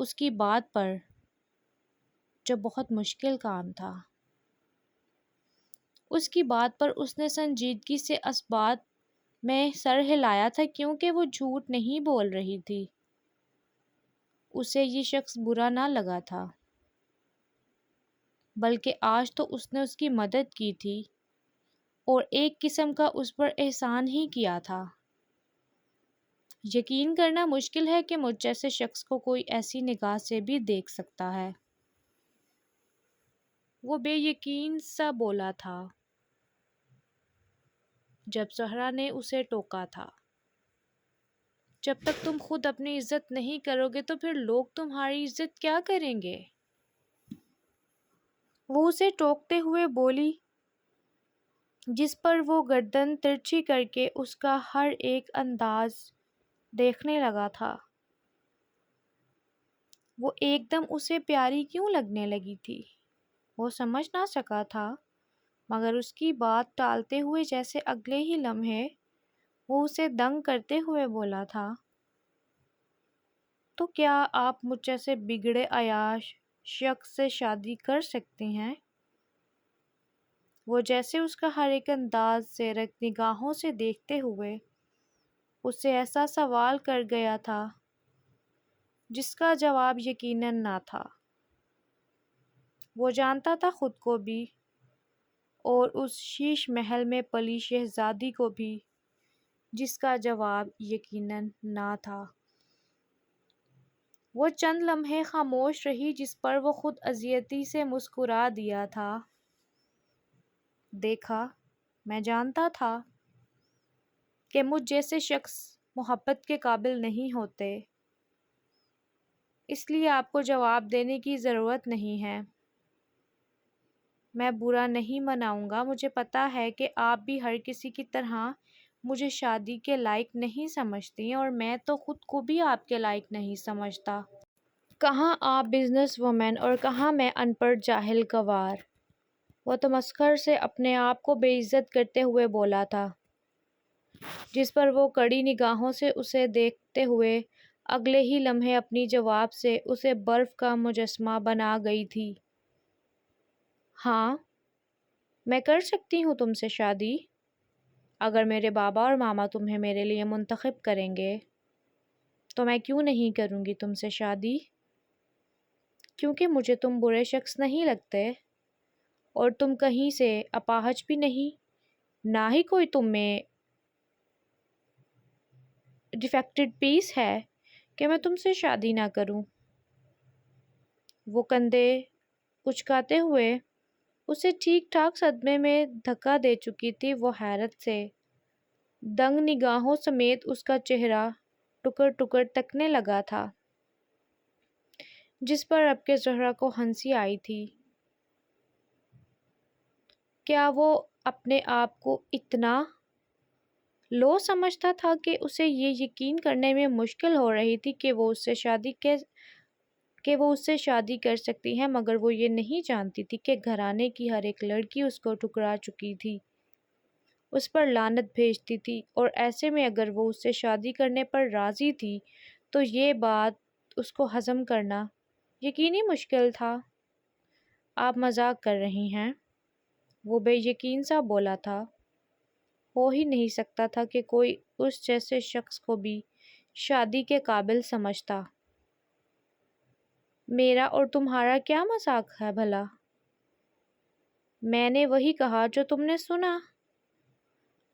اس کی بات پر، جو بہت مشکل کام تھا۔ اس کی بات پر اس نے سنجیدگی سے اس بات میں سر ہلایا تھا کیونکہ وہ جھوٹ نہیں بول رہی تھی۔ اسے یہ شخص برا نہ لگا تھا، بلکہ آج تو اس نے اس کی مدد کی تھی اور ایک قسم کا اس پر احسان ہی کیا تھا۔ یقین کرنا مشکل ہے کہ مجھ جیسے شخص کو کوئی ایسی نگاہ سے بھی دیکھ سکتا ہے۔ وہ بے یقین سا بولا تھا جب زہرا نے اسے ٹوکا تھا، جب تک تم خود اپنی عزت نہیں کرو گے تو پھر لوگ تمہاری عزت کیا کریں گے؟ وہ اسے ٹوکتے ہوئے بولی، جس پر وہ گردن ترچھی کر کے اس کا ہر ایک انداز دیکھنے لگا تھا۔ وہ ایک دم اسے پیاری کیوں لگنے لگی تھی، وہ سمجھ نہ سکا تھا، مگر اس کی بات ٹالتے ہوئے جیسے اگلے ہی لمحے وہ اسے دنگ کرتے ہوئے بولا تھا، تو کیا آپ مجھ جیسے بگڑے عیاش شخص سے شادی کر سکتے ہیں؟ وہ جیسے اس کا ہر ایک انداز زیرک نگاہوں سے دیکھتے ہوئے اس سے ایسا سوال کر گیا تھا جس کا جواب یقیناً نہ تھا۔ وہ جانتا تھا خود کو بھی اور اس شیش محل میں پلی شہزادی کو بھی، جس کا جواب یقیناً نہ تھا۔ وہ چند لمحے خاموش رہی، جس پر وہ خود اذیتی سے مسکرا دیا تھا۔ دیکھا، میں جانتا تھا کہ مجھ جیسے شخص محبت کے قابل نہیں ہوتے، اس لیے آپ کو جواب دینے کی ضرورت نہیں ہے۔ میں برا نہیں مناؤں گا، مجھے پتا ہے کہ آپ بھی ہر کسی کی طرح مجھے شادی کے لائق نہیں سمجھتی اور میں تو خود کو بھی آپ کے لائق نہیں سمجھتا۔ کہاں آپ بزنس وومن اور کہاں میں ان پڑھ جاہل گنوار۔ وہ تمسخر سے اپنے آپ کو بے عزت کرتے ہوئے بولا تھا، جس پر وہ کڑی نگاہوں سے اسے دیکھتے ہوئے اگلے ہی لمحے اپنی جواب سے اسے برف کا مجسمہ بنا گئی تھی۔ ہاں، میں کر سکتی ہوں تم سے شادی، اگر میرے بابا اور ماما تمہیں میرے لیے منتخب کریں گے تو میں کیوں نہیں کروں گی تم سے شادی، کیونکہ مجھے تم برے شخص نہیں لگتے اور تم کہیں سے اپاہج بھی نہیں، نہ ہی کوئی تم میں ڈیفیکٹڈ پیس ہے کہ میں تم سے شادی نہ کروں۔ وہ کندھے اچکاتے ہوئے اسے ٹھیک ٹھاک صدمے میں دھکا دے چکی تھی۔ وہ حیرت سے دنگ نگاہوں سمیت اس کا چہرہ ٹکر ٹکر تکنے لگا تھا، جس پر اب کے زہرا کو ہنسی آئی تھی۔ کیا وہ اپنے آپ کو اتنا لو سمجھتا تھا کہ اسے یہ یقین کرنے میں مشکل ہو رہی تھی کہ وہ اس سے شادی کر سکتی ہے، مگر وہ یہ نہیں جانتی تھی کہ گھرانے کی ہر ایک لڑکی اس کو ٹھکرا چکی تھی، اس پر لعنت بھیجتی تھی، اور ایسے میں اگر وہ اس سے شادی کرنے پر راضی تھی تو یہ بات اس کو ہضم کرنا یقینی مشکل تھا۔ آپ مذاق کر رہی ہیں، وہ بے یقین سا بولا تھا۔ ہو ہی نہیں سکتا تھا کہ کوئی اس جیسے شخص کو بھی شادی کے قابل سمجھتا۔ میرا اور تمہارا کیا مذاق ہے بھلا؟ میں نے وہی کہا جو تم نے سنا۔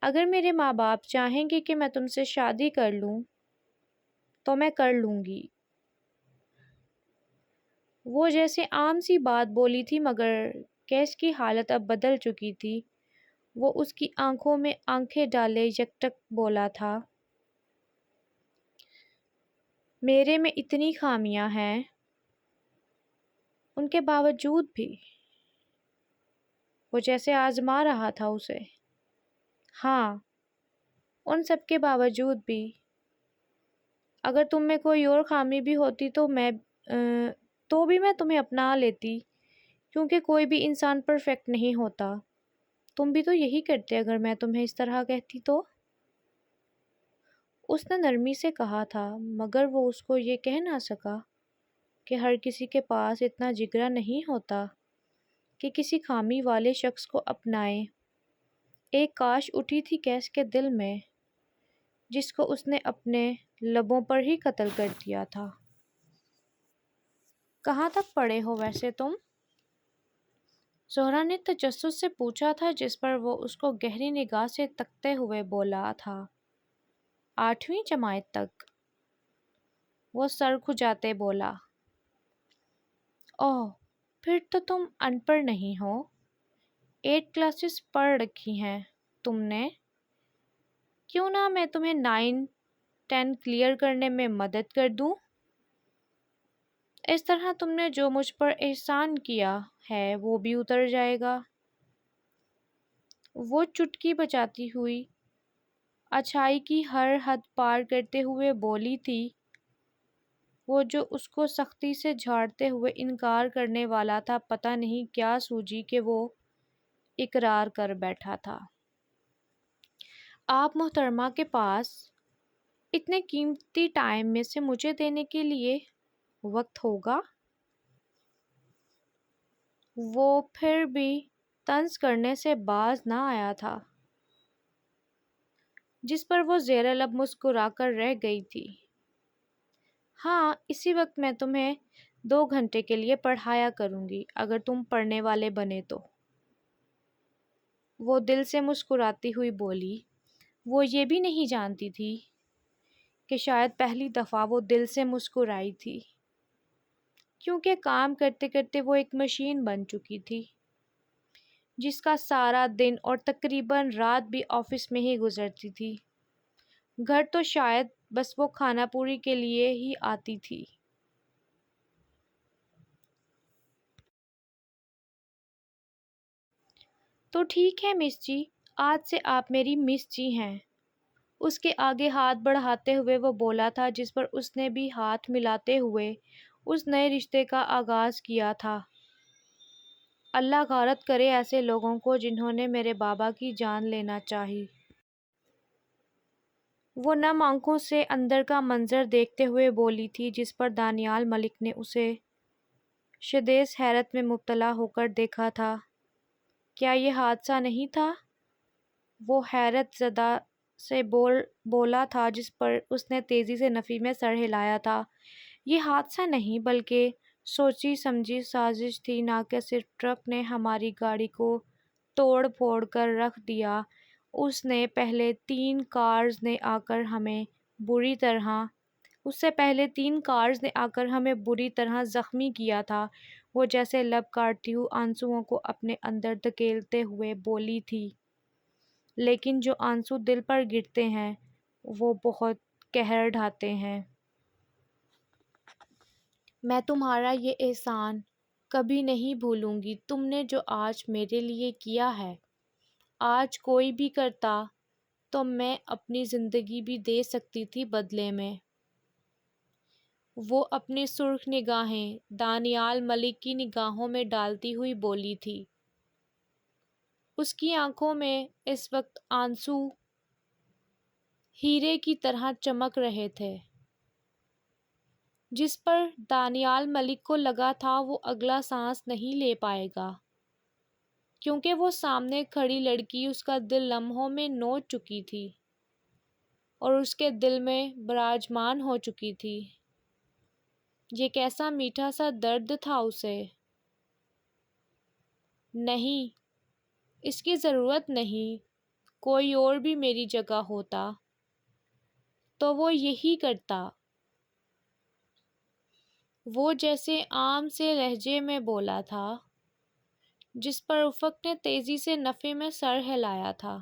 اگر میرے ماں باپ چاہیں گے کہ میں تم سے شادی کر لوں تو میں کر لوں گی۔ وہ جیسے عام سی بات بولی تھی، مگر کیس کی حالت اب بدل چکی تھی۔ وہ اس کی آنکھوں میں آنکھیں ڈالے یکٹک بولا تھا، میرے میں اتنی خامیاں ہیں، ان کے باوجود بھی۔ وہ جیسے آزما رہا تھا اسے۔ ہاں، ان سب کے باوجود بھی۔ اگر تم میں کوئی اور خامی بھی ہوتی تو بھی میں تمہیں اپنا لیتی، کیونکہ کوئی بھی انسان پرفیکٹ نہیں ہوتا۔ تم بھی تو یہی کرتے اگر میں تمہیں اس طرح کہتی تو۔ اس نے نرمی سے کہا تھا، مگر وہ اس کو یہ کہہ نہ سکا کہ ہر کسی کے پاس اتنا جگرا نہیں ہوتا کہ کسی خامی والے شخص کو اپنائے۔ ایک کاش اٹھی تھی کیس کے دل میں، جس کو اس نے اپنے لبوں پر ہی قتل کر دیا تھا۔ کہاں تک پڑھے ہو ویسے تم؟ زہرا نے تجسس سے پوچھا تھا، جس پر وہ اس کو گہری نگاہ سے تکتے ہوئے بولا تھا، 8ویں جماعت تک۔ وہ سر کھجاتے بولا، اوہ، پھر تو تم ان پڑھ نہیں ہو۔ 8 کلاسز پڑھ رکھی ہیں تم نے۔ کیوں نہ میں تمہیں 9، 10 کلیئر کرنے میں مدد کر دوں؟ اس طرح تم نے جو مجھ پر احسان کیا ہے وہ بھی اتر جائے گا۔ وہ چٹکی بجاتی ہوئی اچھائی کی ہر حد پار کرتے ہوئے بولی تھی، وہ جو اس کو سختی سے جھاڑتے ہوئے انکار کرنے والا تھا، پتہ نہیں کیا سوجی کہ وہ اقرار کر بیٹھا تھا۔ آپ محترمہ کے پاس اتنے قیمتی ٹائم میں سے مجھے دینے کے لیے وقت ہوگا؟ وہ پھر بھی طنز کرنے سے باز نہ آیا تھا، جس پر وہ زیر لب مسکرا کر رہ گئی تھی۔ ہاں، اسی وقت میں تمہیں 2 گھنٹے کے لیے پڑھایا کروں گی، اگر تم پڑھنے والے بنے تو۔ وہ دل سے مسکراتی ہوئی بولی۔ وہ یہ بھی نہیں جانتی تھی کہ شاید پہلی دفعہ وہ دل سے مسکرائی تھی، کیونکہ کام کرتے کرتے وہ ایک مشین بن چکی تھی، جس کا سارا دن اور تقریباً رات بھی آفس میں ہی گزرتی تھی۔ گھر تو شاید بس وہ کھانا پوری کے لیے ہی آتی تھی۔ تو ٹھیک ہے مس جی، آج سے آپ میری مس جی ہیں، اس کے آگے ہاتھ بڑھاتے ہوئے وہ بولا تھا، جس پر اس نے بھی ہاتھ ملاتے ہوئے اس نئے رشتے کا آغاز کیا تھا۔ اللہ غارت کرے ایسے لوگوں کو جنہوں نے میرے بابا کی جان لینا چاہی۔ وہ نم آنکھوں سے اندر کا منظر دیکھتے ہوئے بولی تھی، جس پر دانیال ملک نے اسے شدید حیرت میں مبتلا ہو کر دیکھا تھا۔ کیا یہ حادثہ نہیں تھا؟ وہ حیرت زدہ سے بولا تھا، جس پر اس نے تیزی سے نفی میں سر ہلایا تھا۔ یہ حادثہ نہیں، بلکہ سوچی سمجھی سازش تھی، نہ کہ صرف ٹرک نے ہماری گاڑی کو توڑ پھوڑ کر رکھ دیا، اس سے پہلے 3 کارز نے آ کر ہمیں بری طرح زخمی کیا تھا۔ وہ جیسے لب کاٹتی ہوئی آنسوؤں کو اپنے اندر دھکیلتے ہوئے بولی تھی، لیکن جو آنسو دل پر گرتے ہیں وہ بہت قہر ڈھاتے ہیں۔ میں تمہارا یہ احسان کبھی نہیں بھولوں گی، تم نے جو آج میرے لیے کیا ہے۔ آج کوئی بھی کرتا تو میں اپنی زندگی بھی دے سکتی تھی بدلے میں۔ وہ اپنی سرخ نگاہیں دانیال ملک کی نگاہوں میں ڈالتی ہوئی بولی تھی۔ اس کی آنکھوں میں اس وقت آنسو ہیرے کی طرح چمک رہے تھے، جس پر دانیال ملک کو لگا تھا وہ اگلا سانس نہیں لے پائے گا، کیونکہ وہ سامنے کھڑی لڑکی اس کا دل لمحوں میں نوچ چکی تھی اور اس کے دل میں براجمان ہو چکی تھی۔ یہ کیسا میٹھا سا درد تھا اسے۔ نہیں، اس کی ضرورت نہیں، کوئی اور بھی میری جگہ ہوتا تو وہ یہی کرتا۔ وہ جیسے عام سے لہجے میں بولا تھا، جس پر افق نے تیزی سے نفی میں سر ہلایا تھا۔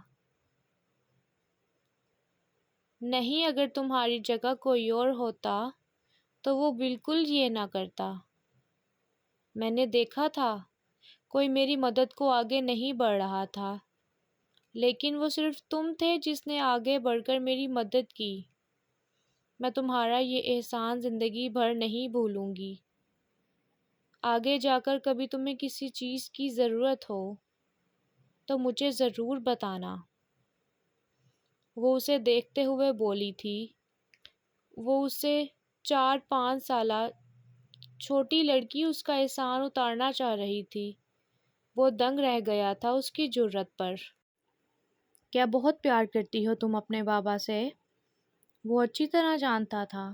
نہیں، اگر تمہاری جگہ کوئی اور ہوتا تو وہ بالکل یہ نہ کرتا۔ میں نے دیکھا تھا کوئی میری مدد کو آگے نہیں بڑھ رہا تھا، لیکن وہ صرف تم تھے جس نے آگے بڑھ کر میری مدد کی۔ میں تمہارا یہ احسان زندگی بھر نہیں بھولوں گی۔ آگے جا کر کبھی تمہیں کسی چیز کی ضرورت ہو تو مجھے ضرور بتانا۔ وہ اسے دیکھتے ہوئے بولی تھی۔ وہ اسے 4-5 سالہ چھوٹی لڑکی اس کا احسان اتارنا چاہ رہی تھی۔ وہ دنگ رہ گیا تھا اس کی جرأت پر۔ کیا بہت پیار کرتی ہو تم اپنے بابا سے؟ وہ اچھی طرح جانتا تھا،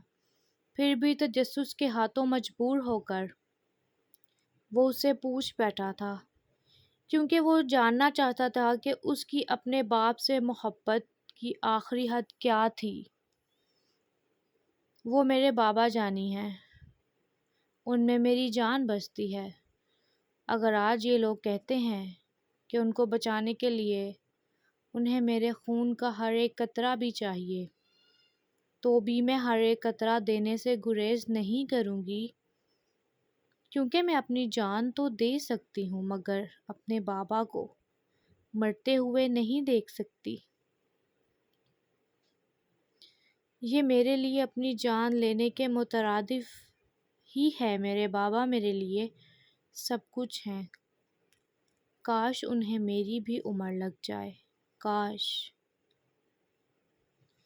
پھر بھی تجسس کے ہاتھوں مجبور ہو کر وہ اسے پوچھ بیٹھا تھا، کیونکہ وہ جاننا چاہتا تھا کہ اس کی اپنے باپ سے محبت کی آخری حد کیا تھی۔ وہ میرے بابا جانی ہیں، ان میں میری جان بستی ہے۔ اگر آج یہ لوگ کہتے ہیں کہ ان کو بچانے کے لیے انہیں میرے خون کا ہر ایک قطرہ بھی چاہیے، تو بھی میں ہر ایک قطرہ دینے سے گریز نہیں کروں گی، کیونکہ میں اپنی جان تو دے سکتی ہوں مگر اپنے بابا کو مرتے ہوئے نہیں دیکھ سکتی۔ یہ میرے لیے اپنی جان لینے کے مترادف ہی ہے۔ میرے بابا میرے لیے سب کچھ ہیں۔ کاش انہیں میری بھی عمر لگ جائے، کاش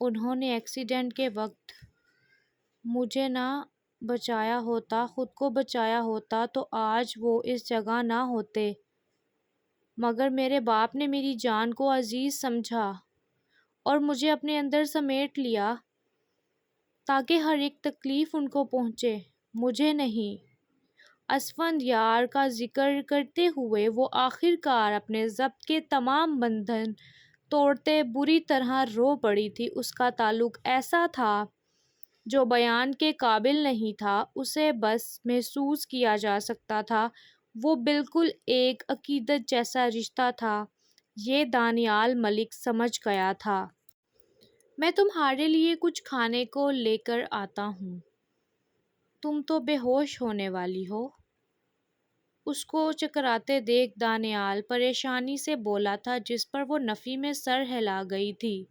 انہوں نے ایکسیڈنٹ کے وقت مجھے نہ بچایا ہوتا، خود کو بچایا ہوتا تو آج وہ اس جگہ نہ ہوتے، مگر میرے باپ نے میری جان کو عزیز سمجھا اور مجھے اپنے اندر سمیٹ لیا تاکہ ہر ایک تکلیف ان کو پہنچے، مجھے نہیں۔ اسفند یار کا ذکر کرتے ہوئے وہ آخر کار اپنے ضبط کے تمام بندھن توڑتے بری طرح رو پڑی تھی۔ اس کا تعلق ایسا تھا جو بیان کے قابل نہیں تھا، اسے بس محسوس کیا جا سکتا تھا۔ وہ بالکل ایک عقیدت جیسا رشتہ تھا، یہ دانیال ملک سمجھ گیا تھا۔ میں تمہارے لیے کچھ کھانے کو لے کر آتا ہوں، تم تو بے ہوش ہونے والی ہو۔ اس کو چکراتے دیکھ دانیال پریشانی سے بولا تھا، جس پر وہ نفی میں سر ہلا گئی تھی۔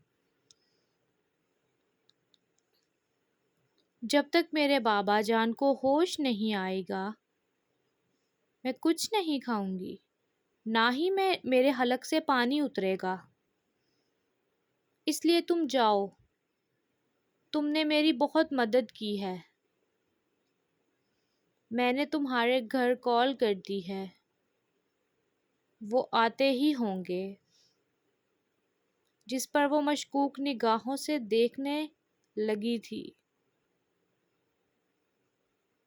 جب تک میرے بابا جان کو ہوش نہیں آئے گا میں کچھ نہیں کھاؤں گی، نہ ہی میرے حلق سے پانی اترے گا۔ اس لیے تم جاؤ، تم نے میری بہت مدد کی ہے۔ میں نے تمہارے گھر کال کر دی ہے، وہ آتے ہی ہوں گے۔ جس پر وہ مشکوک نگاہوں سے دیکھنے لگی تھی۔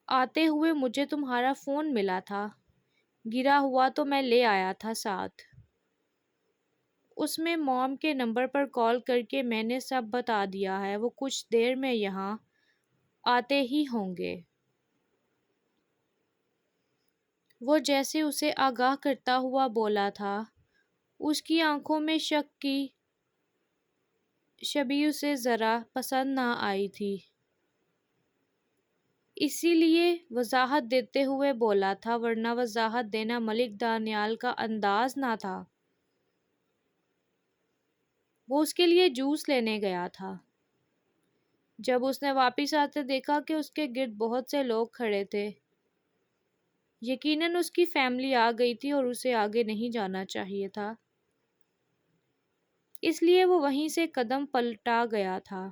آتے ہوئے مجھے تمہارا فون ملا تھا، گرا ہوا تو میں لے آیا تھا ساتھ۔ اس میں موم کے نمبر پر کال کر کے میں نے سب بتا دیا ہے، وہ کچھ دیر میں یہاں آتے ہی ہوں گے۔ وہ جیسے اسے آگاہ کرتا ہوا بولا تھا، اس کی آنکھوں میں شک کی شبیہ اسے ذرا پسند نہ آئی تھی، اسی لیے وضاحت دیتے ہوئے بولا تھا، ورنہ وضاحت دینا ملک دانیال کا انداز نہ تھا۔ وہ اس کے لیے جوس لینے گیا تھا۔ جب اس نے واپس آتے دیکھا کہ اس کے گرد بہت سے لوگ کھڑے تھے، یقیناً اس کی فیملی آ گئی تھی اور اسے آگے نہیں جانا چاہیے تھا، اس لیے وہ وہیں سے قدم پلٹا گیا تھا۔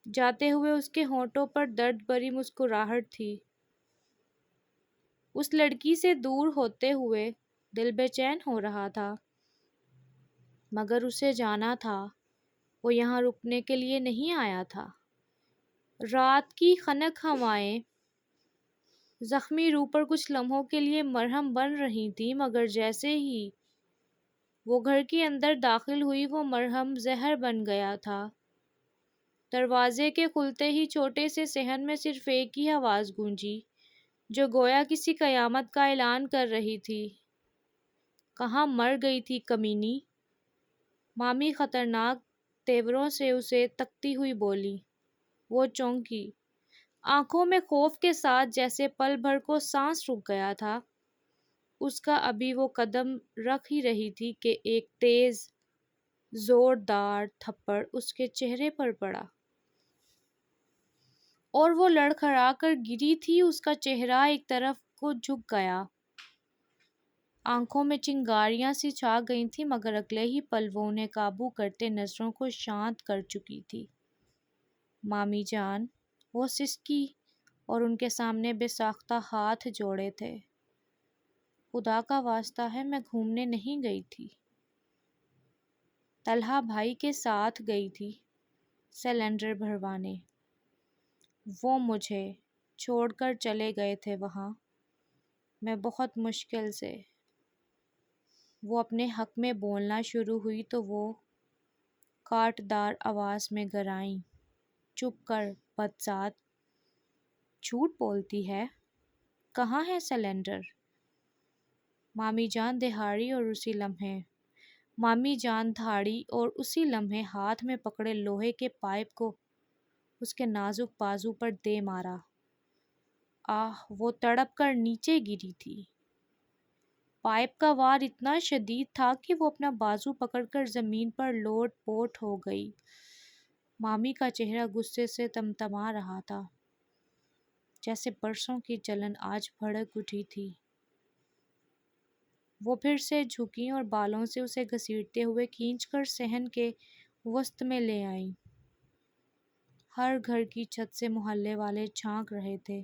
جاتے ہوئے اس کے ہونٹوں پر درد بھری مسکراہٹ تھی۔ اس لڑکی سے دور ہوتے ہوئے دل بے چین ہو رہا تھا، مگر اسے جانا تھا، وہ یہاں رکنے کے لیے نہیں آیا تھا۔ رات کی خنک ہوائیں زخمی روح پر کچھ لمحوں کے لیے مرہم بن رہی تھیں، مگر جیسے ہی وہ گھر کے اندر داخل ہوئی وہ مرہم زہر بن گیا تھا۔ دروازے کے کھلتے ہی چھوٹے سے صحن میں صرف ایک ہی آواز گونجی، جو گویا کسی قیامت کا اعلان کر رہی تھی۔ کہاں مر گئی تھی کمینی؟ مامی خطرناک تیوروں سے اسے تکتی ہوئی بولی۔ وہ چونکی، آنکھوں میں خوف کے ساتھ، جیسے پل بھر کو سانس رک گیا تھا۔ اس کا ابھی وہ قدم رکھ ہی رہی تھی کہ ایک تیز زوردار تھپڑ اس کے چہرے پر پڑا اور وہ لڑکھڑا کر گری تھی۔ اس کا چہرہ ایک طرف کو جھک گیا، آنکھوں میں چنگاریاں سی چھا گئی تھیں، مگر اگلے ہی پل وہ انہیں قابو کرتے نظروں کو شانت کر چکی تھی۔ مامی جان، وہ سسکی اور ان کے سامنے بے ساختہ ہاتھ جوڑے تھے۔ خدا کا واسطہ ہے، میں گھومنے نہیں گئی تھی، طلحہ بھائی کے ساتھ گئی تھی سلنڈر بھروانے۔ وہ مجھے چھوڑ کر چلے گئے تھے وہاں۔ میں بہت مشکل سے وہ اپنے حق میں بولنا شروع ہوئی تو وہ کاٹ دار آواز میں گرائیں، چپ کر بدذات، جھوٹ بولتی ہے، کہاں ہے سلنڈر؟ مامی جان دھاڑی اور اسی لمحے ہاتھ میں پکڑے لوہے کے پائپ کو اس کے نازک بازو پر دے مارا۔ آہ، وہ تڑپ کر نیچے گری تھی۔ پائپ کا وار اتنا شدید تھا کہ وہ اپنا بازو پکڑ کر زمین پر لوٹ پوٹ ہو گئی۔ مامی کا چہرہ غصے سے تمتما رہا تھا، جیسے برسوں کی جلن آج بھڑک اٹھی تھی۔ وہ پھر سے جھکیں اور بالوں سے اسے گھسیٹتے ہوئے کھینچ کر صحن کے وسط میں لے آئیں۔ ہر گھر کی چھت سے محلے والے جھانک رہے تھے،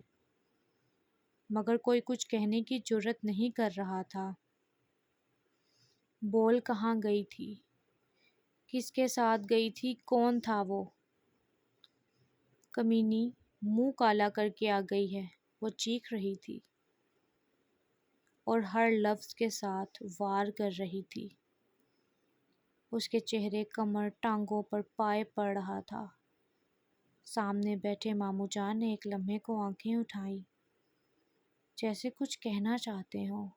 مگر کوئی کچھ کہنے کی جرات نہیں کر رہا تھا۔ بول کہاں گئی تھی؟ کس کے ساتھ گئی تھی؟ کون تھا وہ؟ کمینی منہ کالا کر کے آ گئی ہے، وہ چیخ رہی تھی اور ہر لفظ کے ساتھ وار کر رہی تھی۔ اس کے چہرے، کمر، ٹانگوں پر پائپ پڑ رہا تھا۔ سامنے بیٹھے ماموں جان نے ایک لمحے کو آنکھیں اٹھائیں، جیسے کچھ کہنا چاہتے ہوں،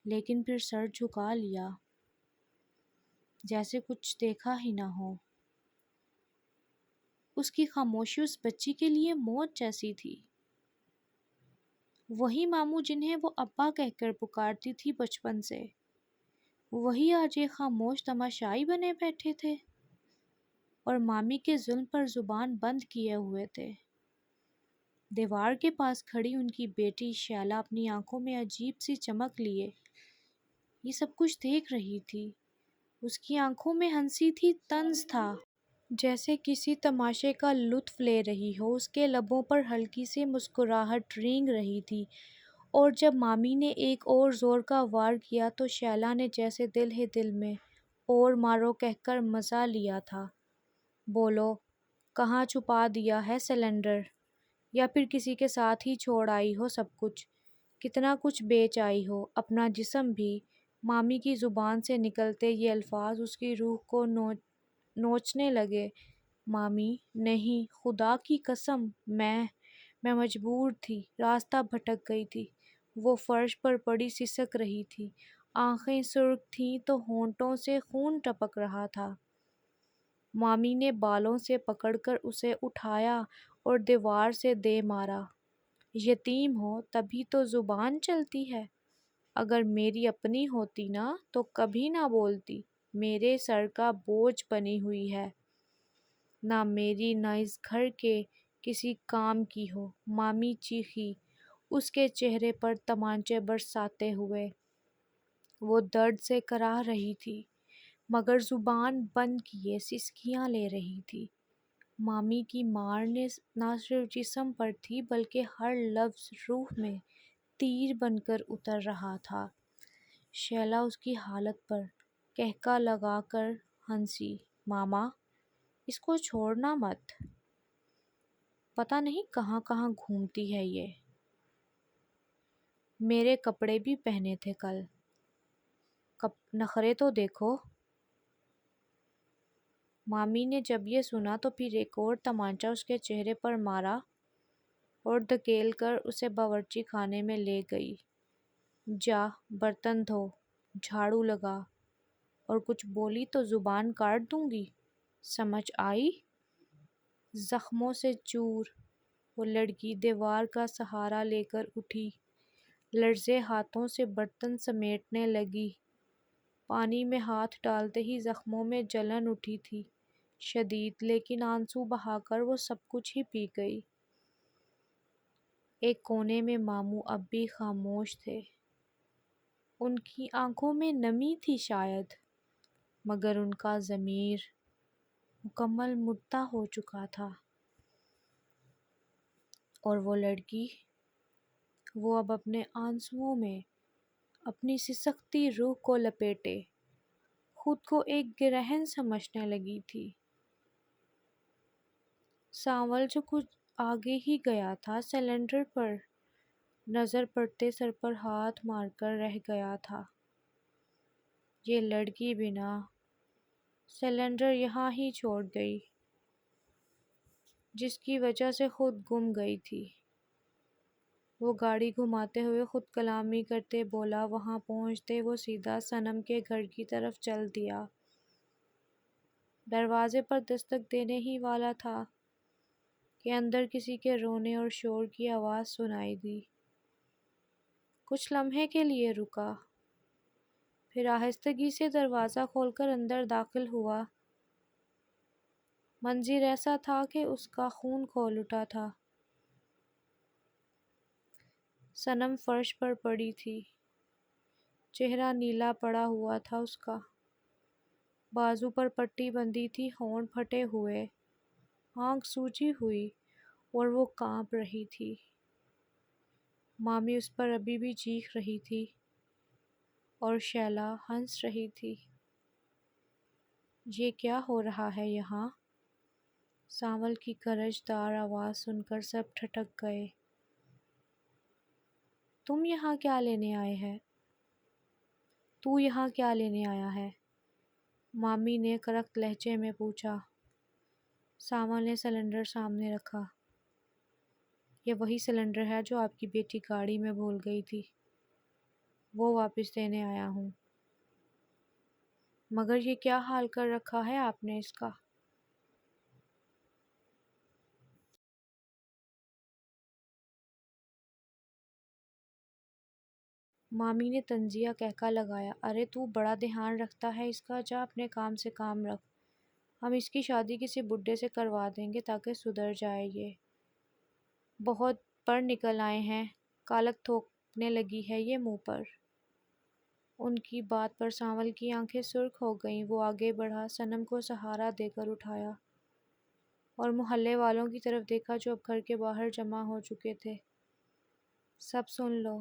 لیکن پھر سر جھکا لیا، جیسے کچھ دیکھا ہی نہ ہو۔ اس کی خاموشی اس بچی کے لیے موت جیسی تھی۔ وہی ماموں جنہیں وہ ابا کہہ کر پکارتی تھی بچپن سے، وہی آج ایک خاموش تماشائی بنے بیٹھے تھے اور مامی کے ظلم پر زبان بند کیے ہوئے تھے۔ دیوار کے پاس کھڑی ان کی بیٹی شیلا اپنی آنکھوں میں عجیب سی چمک لیے یہ سب کچھ دیکھ رہی تھی۔ اس کی آنکھوں میں ہنسی تھی، طنز تھا، جیسے کسی تماشے کا لطف لے رہی ہو۔ اس کے لبوں پر ہلکی سی مسکراہٹ رینگ رہی تھی، اور جب مامی نے ایک اور زور کا وار کیا تو شیلا نے جیسے دل ہی دل میں اور مارو کہہ کر مزہ لیا تھا۔ بولو، کہاں چھپا دیا ہے سلنڈر؟ یا پھر کسی کے ساتھ ہی چھوڑ آئی ہو سب کچھ؟ کتنا کچھ بیچ آئی ہو، اپنا جسم بھی؟ مامی کی زبان سے نکلتے یہ الفاظ اس کی روح کو نوچنے لگے۔ مامی، نہیں، خدا کی قسم، میں مجبور تھی، راستہ بھٹک گئی تھی۔ وہ فرش پر پڑی سسک رہی تھی، آنکھیں سرخ تھیں تو ہونٹوں سے خون ٹپک رہا تھا۔ مامی نے بالوں سے پکڑ کر اسے اٹھایا اور دیوار سے دے مارا۔ یتیم ہو تبھی تو زبان چلتی ہے، اگر میری اپنی ہوتی نا تو کبھی نہ بولتی، میرے سر کا بوجھ بنی ہوئی ہے، نہ میری نہ اس گھر کے کسی کام کی ہو۔ مامی چیخی، اس کے چہرے پر تمانچے برساتے ہوئے۔ وہ درد سے کراہ رہی تھی، مگر زبان بند کیے سسکیاں لے رہی تھی۔ مامی کی مار نے نہ صرف جسم پر تھی بلکہ ہر لفظ روح میں تیر بن کر اتر رہا تھا۔ شیلا اس کی حالت پر قہقہ لگا کر ہنسی۔ ماما، اس کو چھوڑنا مت، پتہ نہیں کہاں کہاں گھومتی ہے یہ۔ میرے کپڑے بھی پہنے تھے کل، نخرے تو دیکھو۔ مامی نے جب یہ سنا تو پھر ایک اور تمانچہ اس کے چہرے پر مارا اور دھکیل کر اسے باورچی خانے میں لے گئی۔ جا برتن دھو، جھاڑو لگا، اور کچھ بولی تو زبان کاٹ دوں گی، سمجھ آئی؟ زخموں سے چور وہ لڑکی دیوار کا سہارا لے کر اٹھی، لرزے ہاتھوں سے برتن سمیٹنے لگی۔ پانی میں ہاتھ ڈالتے ہی زخموں میں جلن اٹھی تھی، شدید، لیکن آنسو بہا کر وہ سب کچھ ہی پی گئی۔ ایک کونے میں ماموں اب بھی خاموش تھے، ان کی آنکھوں میں نمی تھی شاید، مگر ان کا ضمیر مکمل مردہ ہو چکا تھا۔ اور وہ لڑکی، وہ اب اپنے آنسوؤں میں اپنی سسکتی روح کو لپیٹے خود کو ایک گرہن سمجھنے لگی تھی۔ سانول جو کچھ آگے ہی گیا تھا، سلنڈر پر نظر پڑتے سر پر ہاتھ مار کر رہ گیا تھا۔ یہ لڑکی بنا سلنڈر یہاں ہی چھوڑ گئی، جس کی وجہ سے خود گم گئی تھی۔ وہ گاڑی گھماتے ہوئے خود کلامی کرتے بولا۔ وہاں پہنچتے وہ سیدھا صنم کے گھر کی طرف چل دیا۔ دروازے پر دستک دینے ہی والا تھا کہ اندر کسی کے رونے اور شور کی آواز سنائی دی۔ کچھ لمحے کے لیے رکا، پھر آہستگی سے دروازہ کھول کر اندر داخل ہوا۔ منظر ایسا تھا کہ اس کا خون کھول اٹھا تھا۔ صنم فرش پر پڑی تھی، چہرہ نیلا پڑا ہوا تھا اس کا، بازو پر پٹی بندھی تھی، ہونٹ پھٹے ہوئے، آنکھ سوجی ہوئی، اور وہ کانپ رہی تھی۔ مامی اس پر ابھی بھی چیخ رہی تھی اور شیلا ہنس رہی تھی۔ یہ کیا ہو رہا ہے یہاں؟ سانول کی گرج دار آواز سن کر سب ٹھٹک گئے۔ تم یہاں کیا لینے آئے ہے؟ تو یہاں کیا لینے آیا ہے؟ مامی نے کرخت لہجے میں پوچھا۔ سانول نے سلنڈر سامنے رکھا۔ یہ وہی سلنڈر ہے جو آپ کی بیٹی گاڑی میں بھول گئی تھی، وہ واپس دینے آیا ہوں۔ مگر یہ کیا حال کر رکھا ہے آپ نے اس کا؟ مامی نے طنزیہ کہکا لگایا۔ ارے تو بڑا دھیان رکھتا ہے اس کا، جا اپنے کام سے کام رکھ۔ ہم اس کی شادی کسی بڈھے سے کروا دیں گے تاکہ سدھر جائے۔ یہ بہت پر نکل آئے ہیں، کالک تھوکنے لگی ہے یہ منہ پر۔ ان کی بات پر سانول کی آنکھیں سرخ ہو گئیں۔ وہ آگے بڑھا، صنم کو سہارا دے کر اٹھایا اور محلے والوں کی طرف دیکھا جو اب گھر کے باہر جمع ہو چکے تھے۔ سب سن لو،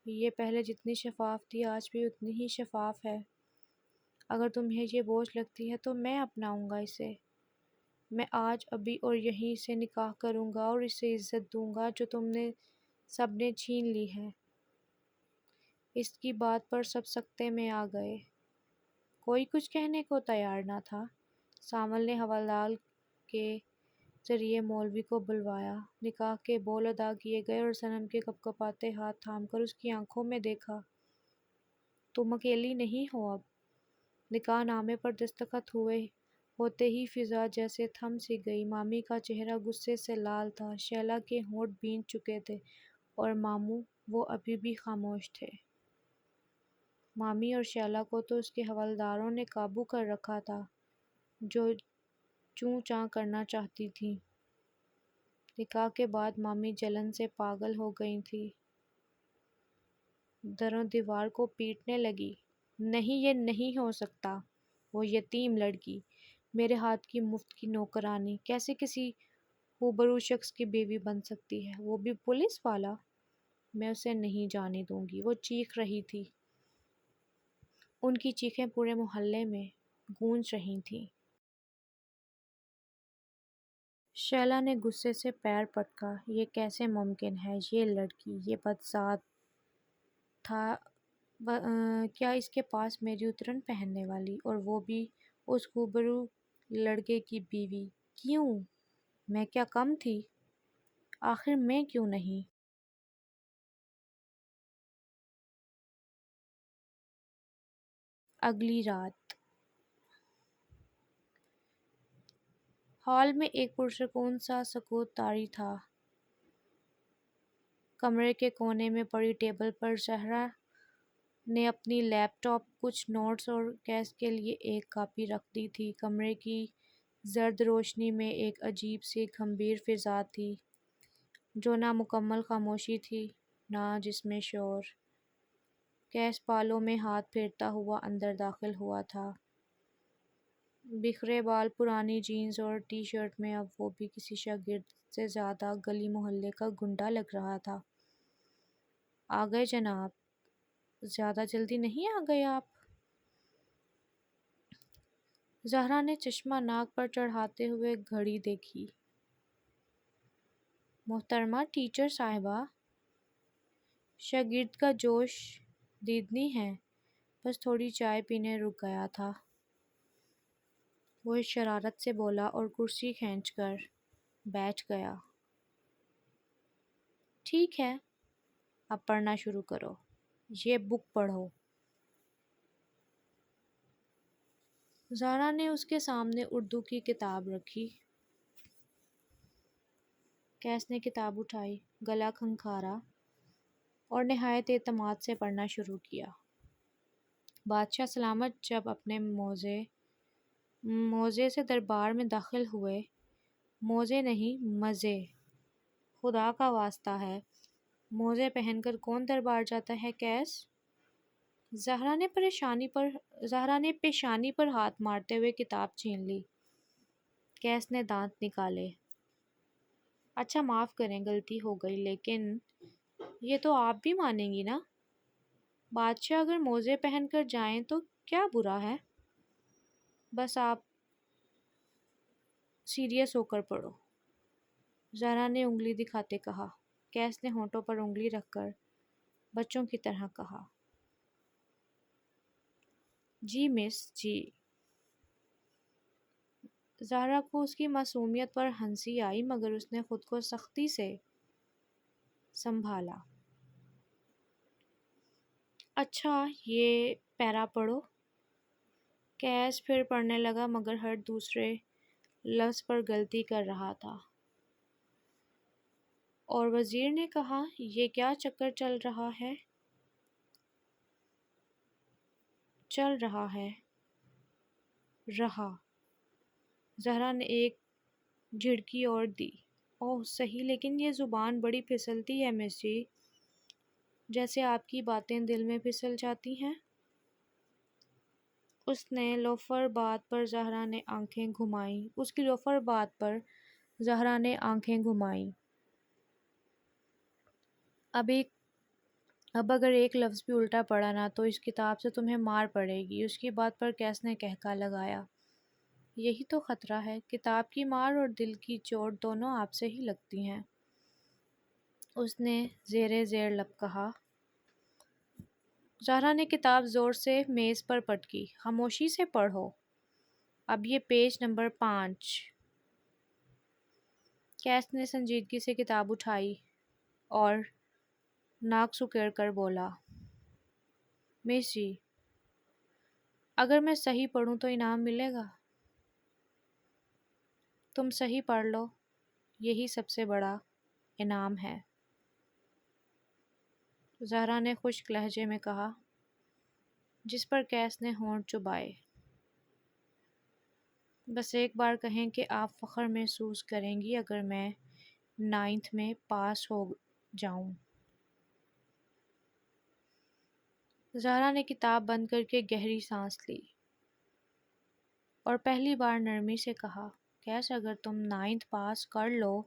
یہ پہلے جتنی شفاف تھی آج بھی اتنی ہی شفاف ہے۔ اگر تمہیں یہ بوجھ لگتی ہے تو میں اپناؤں گا اسے۔ میں آج ابھی اور یہیں سے نکاح کروں گا اور اسے عزت دوں گا جو تم نے سب نے چھین لی ہے۔ اس کی بات پر سب سکتے میں آ گئے۔ کوئی کچھ کہنے کو تیار نہ تھا۔ سانول نے حوالدار کے ذریعے مولوی کو بلوایا، نکاح کے بول ادا کیے گئے اور صنم کے کپکپاتے ہاتھ تھام کر اس کی آنکھوں میں دیکھا۔ تم اکیلی نہیں ہو اب۔ نکاح نامے پر دستخط ہوتے ہی فضا جیسے تھم سی گئی۔ مامی کا چہرہ غصے سے لال تھا، شیلا کے ہونٹ بھیج چکے تھے اور ماموں وہ ابھی بھی خاموش تھے۔ مامی اور شیلا کو تو اس کے حوالداروں نے قابو کر رکھا تھا جو چوں چاں کرنا چاہتی تھیں۔ نکاح کے بعد مامی جلن سے پاگل ہو گئی تھی، دروں دیوار کو پیٹنے لگی۔ نہیں، یہ نہیں ہو سکتا۔ وہ یتیم لڑکی میرے ہاتھ کی مفت کی نوکرانی کیسے کسی روبرو شخص کی بیوی بن سکتی ہے، وہ بھی پولیس والا؟ میں اسے نہیں جانے دوں گی، وہ چیخ رہی تھی۔ ان کی چیخیں پورے محلے میں گونج رہی تھیں۔ شیلا نے غصے سے پیر پٹکا۔ یہ کیسے ممکن ہے؟ یہ لڑکی، یہ بدذات تھا کیا اس کے پاس میری اترن پہننے والی، اور وہ بھی اس روبرو لڑکے کی بیوی؟ کیوں؟ میں کیا کم تھی؟ آخر میں کیوں نہیں؟ اگلی رات ہال میں ایک پرسکون سا سکوت طاری تھا۔ کمرے کے کونے میں پڑی ٹیبل پر زہرا نے اپنی لیپ ٹاپ، کچھ نوٹس اور کیس کے لیے ایک کاپی رکھ دی تھی۔ کمرے کی زرد روشنی میں ایک عجیب سی گمبھیر فضا تھی جو نہ مکمل خاموشی تھی نہ جس میں شور۔ کیس پالوں میں ہاتھ پھیرتا ہوا اندر داخل ہوا تھا۔ بکھرے بال، پرانی جینز اور ٹی شرٹ میں اب وہ بھی کسی شاگرد سے زیادہ گلی محلے کا گنڈا لگ رہا تھا۔ آ گئے جناب، زیادہ جلدی نہیں آ گئے آپ؟ زہرا نے چشمہ ناک پر چڑھاتے ہوئے گھڑی دیکھی۔ محترمہ ٹیچر صاحبہ، شاگرد کا جوش دیدنی ہے، بس تھوڑی چائے پینے رک گیا تھا، وہ شرارت سے بولا اور کرسی کھینچ کر بیٹھ گیا۔ ٹھیک ہے، اب پڑھنا شروع کرو، یہ بک پڑھو۔ زہرا نے اس کے سامنے اردو کی کتاب رکھی۔ کیس نے کتاب اٹھائی، گلا کھنکھارا اور نہایت اعتماد سے پڑھنا شروع کیا۔ بادشاہ سلامت جب اپنے موزے سے دربار میں داخل ہوئے، موزے نہیں مزے، خدا کا واسطہ ہے، موزے پہن کر کون دربار جاتا ہے کیس؟ زہرا نے پیشانی پر ہاتھ مارتے ہوئے کتاب چھین لی۔ کیس نے دانت نکالے۔ اچھا معاف کریں، غلطی ہو گئی، لیکن یہ تو آپ بھی مانیں گی نا؟ بادشاہ اگر موزے پہن کر جائیں تو کیا برا ہے؟ بس آپ سیریس ہو کر پڑھو، زہرا نے انگلی دکھاتے کہا۔ کیس نے ہونٹوں پر انگلی رکھ کر بچوں کی طرح کہا، جی مس جی۔ زہرا کو اس کی معصومیت پر ہنسی آئی، مگر اس نے خود کو سختی سے سنبھالا۔ اچھا یہ پیرا پڑھو۔ کیس پھر پڑھنے لگا، مگر ہر دوسرے لفظ پر غلطی کر رہا تھا۔ اور وزیر نے کہا، یہ کیا چکر چل رہا ہے؟ چل رہا ہے رہا۔ زہرا نے ایک جھڑکی اور دی۔ اوہ صحیح، لیکن یہ زبان بڑی پھسلتی ہے مس جی، جیسے آپ کی باتیں دل میں پھسل جاتی ہیں۔ اس کی لوفر بات پر زہرا نے آنکھیں گھمائیں۔ اب اگر ایک لفظ بھی الٹا پڑا نا تو اس کتاب سے تمہیں مار پڑے گی۔ اس کی بات پر کیس نے قہقہہ لگایا۔ یہی تو خطرہ ہے، کتاب کی مار اور دل کی چوٹ دونوں آپ سے ہی لگتی ہیں، اس نے زیر لب کہا۔ زہرا نے کتاب زور سے میز پر پٹکی۔ خاموشی سے پڑھو، اب یہ پیج نمبر 5۔ کیس نے سنجیدگی سے کتاب اٹھائی اور ناک سکیڑ کر بولا، مس جی، اگر میں صحیح پڑھوں تو انعام ملے گا؟ تم صحیح پڑھ لو، یہی سب سے بڑا انعام ہے، زہرا نے خشک لہجے میں کہا، جس پر کیس نے ہونٹ چبائے۔ بس ایک بار کہیں کہ آپ فخر محسوس کریں گی اگر میں 9th میں پاس ہو جاؤں۔ زہرا نے کتاب بند کر کے گہری سانس لی اور پہلی بار نرمی سے کہا، کیس اگر تم 9th پاس کر لو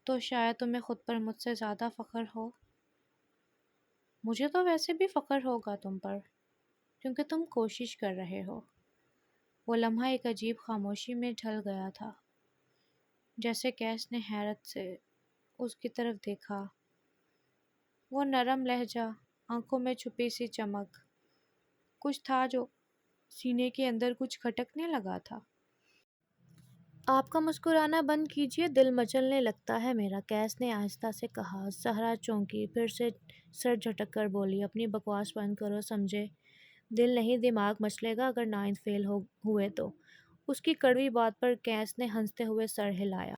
تو شاید تمہیں خود پر مجھ سے زیادہ فخر ہو۔ مجھے تو ویسے بھی فخر ہوگا تم پر، کیونکہ تم کوشش کر رہے ہو۔ وہ لمحہ ایک عجیب خاموشی میں ڈھل گیا تھا، جیسے کیس نے حیرت سے اس کی طرف دیکھا۔ وہ نرم لہجہ، آنکھوں میں چھپی سی چمک، کچھ تھا جو سینے کے اندر کچھ کھٹکنے لگا تھا۔ آپ کا مسکرانا بند کیجیے، دل مچلنے لگتا ہے میرا، کیس نے آہستہ سے کہا۔ زہرا چونکی، پھر سے سر جھٹک کر بولی، اپنی بکواس بند کرو، سمجھے؟ دل نہیں دماغ مچلے گا اگر 9th فیل ہوئے تو۔ اس کی کڑوی بات پر کیس نے ہنستے ہوئے سر ہلایا۔